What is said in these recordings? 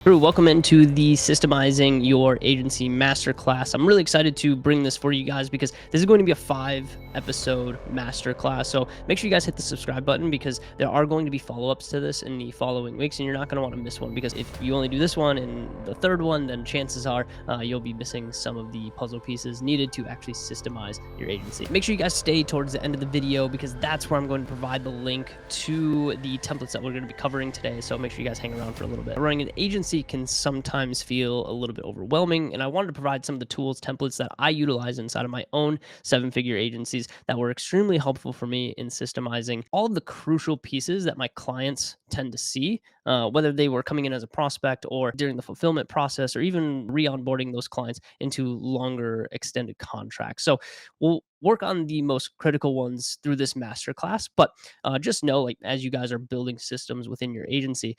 Drew, welcome into the Systemizing Your Agency Masterclass. I'm really excited to bring this for you guys because this is going to be a 5-episode masterclass. So make sure you guys hit the subscribe button because there are going to be follow-ups to this in the following weeks, and you're not going to want to miss one because if you only do this one and the third one, then chances are you'll be missing some of the puzzle pieces needed to actually systemize your agency. Make sure you guys stay towards the end of the video because that's where I'm going to provide the link to the templates that we're going to be covering today. So make sure you guys hang around for a little bit. Running an agency can sometimes feel a little bit overwhelming, and I wanted to provide some of the tools, templates that I utilize inside of my own 7-figure agencies that were extremely helpful for me in systemizing all of the crucial pieces that my clients tend to see, whether they were coming in as a prospect or during the fulfillment process or even re-onboarding those clients into longer extended contracts. So we'll work on the most critical ones through this masterclass, but just know, like, as you guys are building systems within your agency,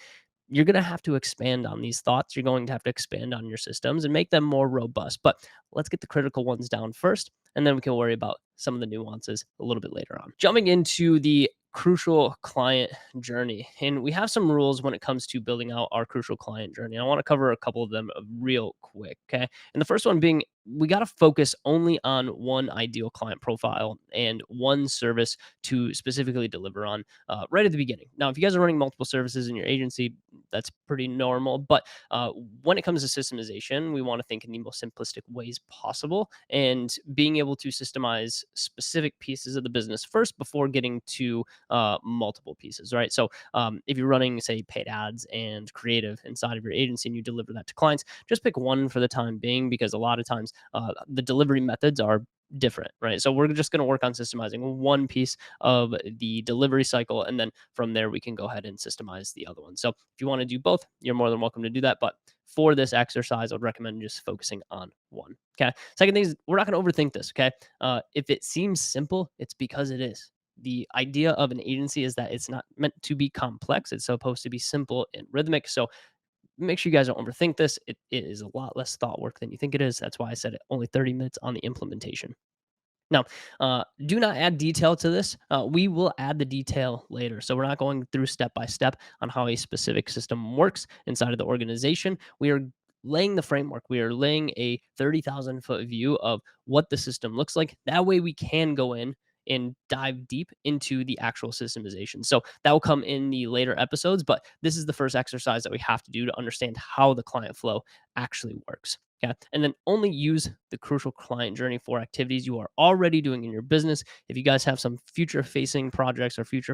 you're going to have to expand on these thoughts. You're going to have to expand on your systems and make them more robust. But let's get the critical ones down first, and then we can worry about some of the nuances a little bit later on. Jumping into the crucial client journey. And we have some rules when it comes to building out our crucial client journey. I want to cover a couple of them real quick. Okay. And the first one being, we got to focus only on one ideal client profile and one service to specifically deliver on right at the beginning. Now, if you guys are running multiple services in your agency, that's pretty normal. But when it comes to systemization, we want to think in the most simplistic ways possible and being able to systemize specific pieces of the business first before getting to multiple pieces, right? So if you're running, say, paid ads and creative inside of your agency and you deliver that to clients, just pick one for the time being because a lot of times the delivery methods are different, right? So we're just going to work on systemizing one piece of the delivery cycle, and then from there we can go ahead and systemize the other one. So if you want to do both, you're more than welcome to do that. But for this exercise, I'd recommend just focusing on one. Okay. Second thing is, we're not going to overthink this. Okay. If it seems simple, it's because it is. The idea of an agency is that it's not meant to be complex. It's supposed to be simple and rhythmic. So make sure you guys don't overthink this. It is a lot less thought work than you think it is. That's why I said it only 30 minutes on the implementation. Now, do not add detail to this. We will add the detail later. So we're not going through step by step on how a specific system works inside of the organization. We are laying the framework. We are laying a 30,000 foot view of what the system looks like. That way we can go in and dive deep into the actual systemization. So that will come in the later episodes, but this is the first exercise that we have to do to understand how the client flow actually works. Okay. And then only use the crucial client journey for activities you are already doing in your business. If you guys have some future facing projects or future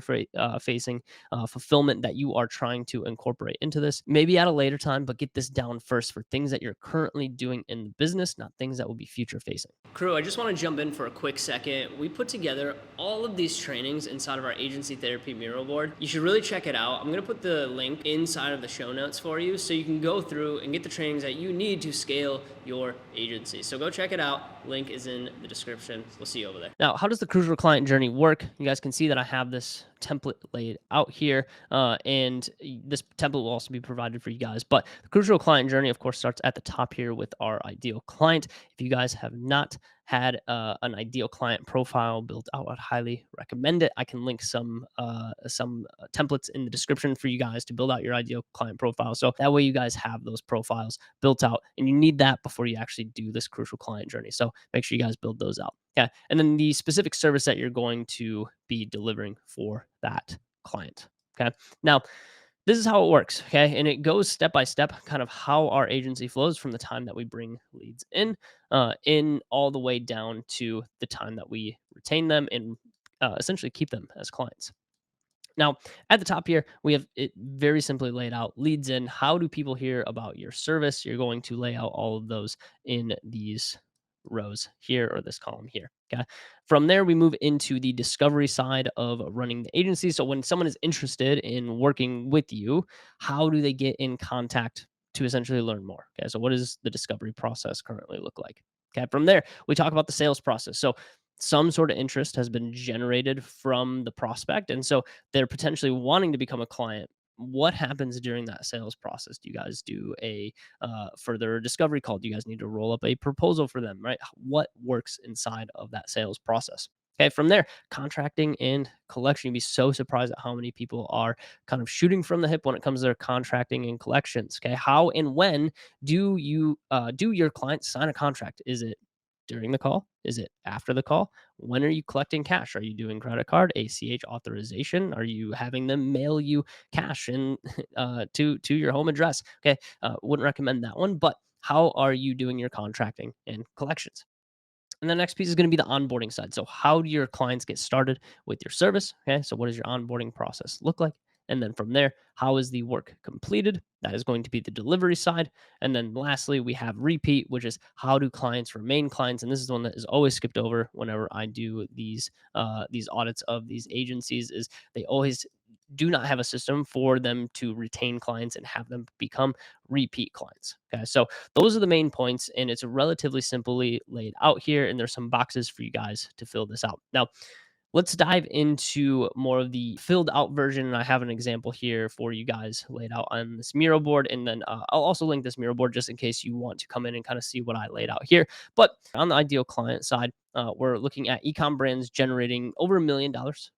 facing fulfillment that you are trying to incorporate into this, maybe at a later time, but get this down first for things that you're currently doing in the business, not things that will be future facing. Crew, I just want to jump in for a quick second. We put together all of these trainings inside of our agency therapy Mural board. You should really check it out. I'm going to put the link inside of the show notes for you so you can go through and get the trainings that you need to scale your agency. So go check it out. Link is in the description. We'll see you over there. Now, how does the crucial client journey work? You guys can see that I have this template laid out here, and this template will also be provided for you guys. But the crucial client journey, of course, starts at the top here with our ideal client. If you guys have not had an ideal client profile built out, I'd highly recommend it. I can link some templates in the description for you guys to build out your ideal client profile. So that way you guys have those profiles built out, and you need that before you actually do this crucial client journey. So make sure you guys build those out. Okay. And then the specific service that you're going to be delivering for that client. Okay. Now, this is how it works. Okay. And it goes step by step, kind of how our agency flows from the time that we bring leads in all the way down to the time that we retain them and essentially keep them as clients. Now, at the top here, we have it very simply laid out. Leads in. How do people hear about your service? You're going to lay out all of those in these rows here, or this column here. Okay. From there, we move into the discovery side of running the agency. So when someone is interested in working with you, how do they get in contact to essentially learn more? Okay. So what does the discovery process currently look like? Okay. From there, we talk about the sales process. So some sort of interest has been generated from the prospect, and so they're potentially wanting to become a client. What happens during that sales process? Do you guys do a further discovery call? Do you guys need to roll up a proposal for them, right? What works inside of that sales process? Okay, from there, contracting and collection. You'd be so surprised at how many people are kind of shooting from the hip when it comes to their contracting and collections. Okay, how and when do your clients sign a contract? Is it during the call? Is it after the call? When are you collecting cash? Are you doing credit card, ACH authorization? Are you having them mail you cash and to your home address? Okay, wouldn't recommend that one, but how are you doing your contracting and collections? And the next piece is going to be the onboarding side. So, how do your clients get started with your service? Okay. So, what does your onboarding process look like? And then from there, how is the work completed? That is going to be the delivery side. And then lastly, we have repeat, which is how do clients remain clients? And this is the one that is always skipped over whenever I do these audits of these agencies. Is they always do not have a system for them to retain clients and have them become repeat clients. Okay. So those are the main points, and it's relatively simply laid out here. And there's some boxes for you guys to fill this out. Now, let's dive into more of the filled out version. And I have an example here for you guys laid out on this Mural board. And then I'll also link this Mural board just in case you want to come in and kind of see what I laid out here. But on the ideal client side, we're looking at ecom brands generating over $1 million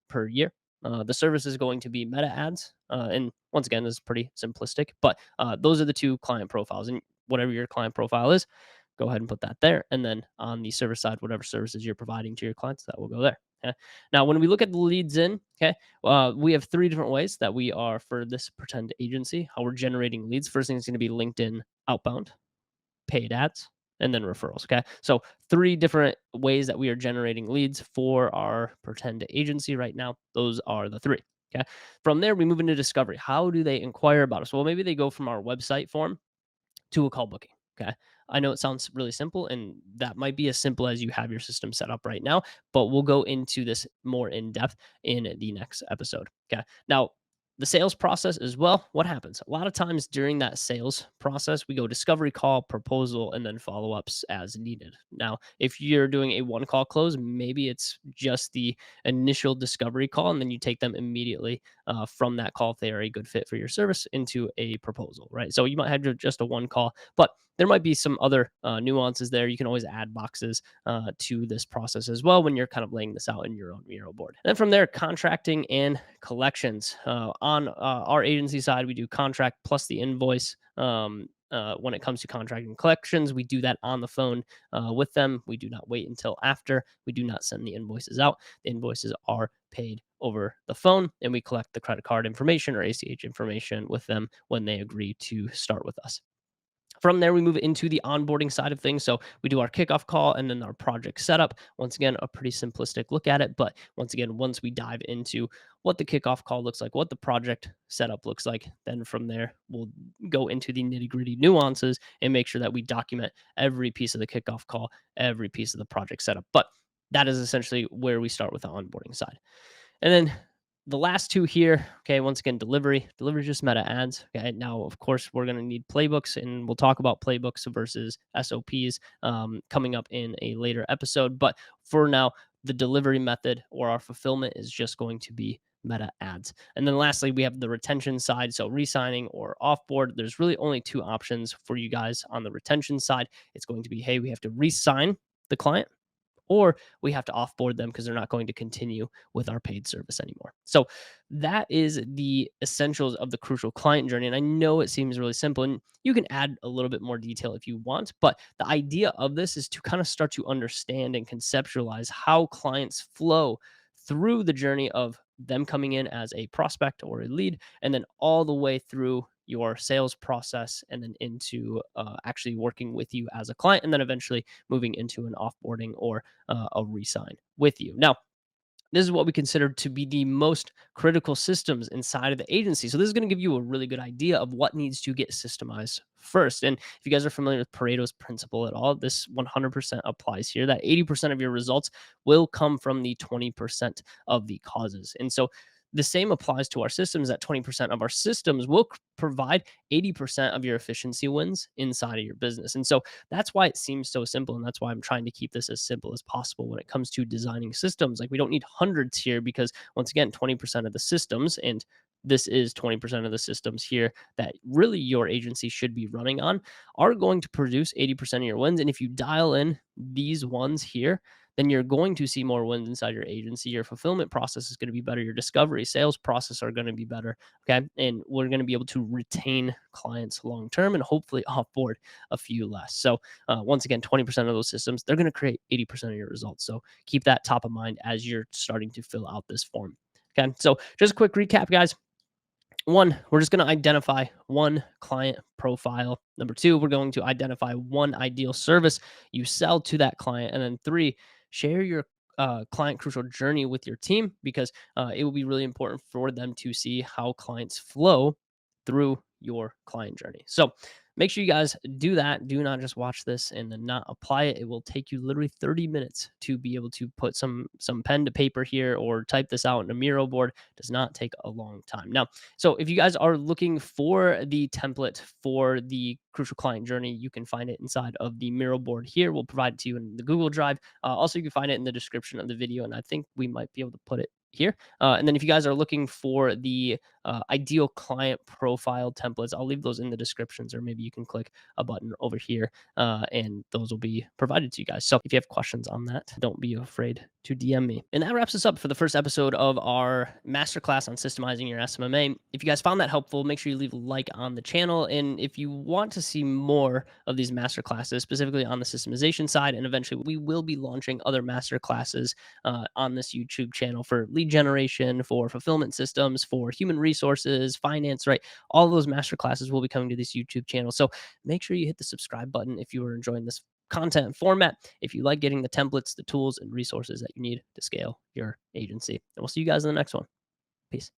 per year. The service is going to be meta ads. And once again, this is pretty simplistic, but those are the two client profiles. And whatever your client profile is, go ahead and put that there. And then on the service side, whatever services you're providing to your clients, that will go there. Okay. Now, when we look at the leads in, okay, we have three different ways that we are for this pretend agency, how we're generating leads. First thing is going to be LinkedIn outbound, paid ads, and then referrals. Okay. So three different ways that we are generating leads for our pretend agency right now. Those are the three. Okay. From there, we move into discovery. How do they inquire about us? Well, maybe they go from our website form to a call booking. Okay. I know it sounds really simple, and that might be as simple as you have your system set up right now, but we'll go into this more in depth in the next episode. Okay. Now, the sales process as well. What happens? A lot of times during that sales process, we go discovery call, proposal, and then follow ups as needed. Now, if you're doing a one call close, maybe it's just the initial discovery call, and then you take them immediately from that call if they are a good fit for your service into a proposal, right? So you might have just a one call, but there might be some other nuances there. You can always add boxes to this process as well when you're kind of laying this out in your own Miro board. And then from there, contracting and collections. On our agency side, we do contract plus the invoice. When it comes to contracting collections, we do that on the phone with them. We do not wait until after. We do not send the invoices out. The invoices are paid over the phone, and we collect the credit card information or ACH information with them when they agree to start with us. From there, we move into the onboarding side of things. So we do our kickoff call and then our project setup. Once again, a pretty simplistic look at it. But once again, once we dive into what the kickoff call looks like, what the project setup looks like, then from there, we'll go into the nitty gritty nuances and make sure that we document every piece of the kickoff call, every piece of the project setup. But that is essentially where we start with the onboarding side. And then the last two here, okay, once again, delivery. Delivery is just meta ads. Okay, now, of course, we're going to need playbooks, and we'll talk about playbooks versus SOPs coming up in a later episode. But for now, the delivery method or our fulfillment is just going to be meta ads. And then lastly, we have the retention side. So re-signing or offboard. There's really only two options for you guys on the retention side. It's going to be, hey, we have to re-sign the client, or we have to offboard them because they're not going to continue with our paid service anymore. So that is the essentials of the crucial client journey. And I know it seems really simple, and you can add a little bit more detail if you want, but the idea of this is to kind of start to understand and conceptualize how clients flow through the journey of them coming in as a prospect or a lead, and then all the way through your sales process, and then into actually working with you as a client, and then eventually moving into an offboarding or a resign with you. Now, this is what we consider to be the most critical systems inside of the agency. So this is going to give you a really good idea of what needs to get systemized first. And if you guys are familiar with Pareto's principle at all, this 100% applies here, that 80% of your results will come from the 20% of the causes. And so the same applies to our systems, that 20% of our systems will provide 80% of your efficiency wins inside of your business. And so that's why it seems so simple. And that's why I'm trying to keep this as simple as possible when it comes to designing systems. Like, we don't need hundreds here because, once again, 20% of the systems, and this is 20% of the systems here that really your agency should be running on, are going to produce 80% of your wins. And if you dial in these ones here, then you're going to see more wins inside your agency. Your fulfillment process is going to be better. Your discovery, sales process are going to be better. Okay. And we're going to be able to retain clients long term and hopefully offboard a few less. So, once again, 20% of those systems, they're going to create 80% of your results. So, keep that top of mind as you're starting to fill out this form. Okay. So, just a quick recap, guys. One, we're just going to identify one client profile. Number two, we're going to identify one ideal service you sell to that client. And then three, share your client crucial journey with your team because it will be really important for them to see how clients flow through your client journey. So make sure you guys do that. Do not just watch this and then not apply it. It will take you literally 30 minutes to be able to put some pen to paper here or type this out in a Mural board. It does not take a long time. Now, so if you guys are looking for the template for the crucial client journey, you can find it inside of the Mural board here. We'll provide it to you in the Google Drive. Also, you can find it in the description of the video, and I think we might be able to put it here. And then if you guys are looking for the ideal client profile templates, I'll leave those in the descriptions, or maybe you can click a button over here and those will be provided to you guys. So if you have questions on that, don't be afraid to DM me. And that wraps us up for the first episode of our masterclass on systemizing your SMMA. If you guys found that helpful, make sure you leave a like on the channel. And if you want to see more of these masterclasses, specifically on the systemization side, and eventually we will be launching other masterclasses on this YouTube channel for lead generation, for fulfillment systems, for human resources, finance, right? All those masterclasses will be coming to this YouTube channel. So make sure you hit the subscribe button if you are enjoying this content and format, if you like getting the templates, the tools, and resources that you need to scale your agency. And we'll see you guys in the next one. Peace.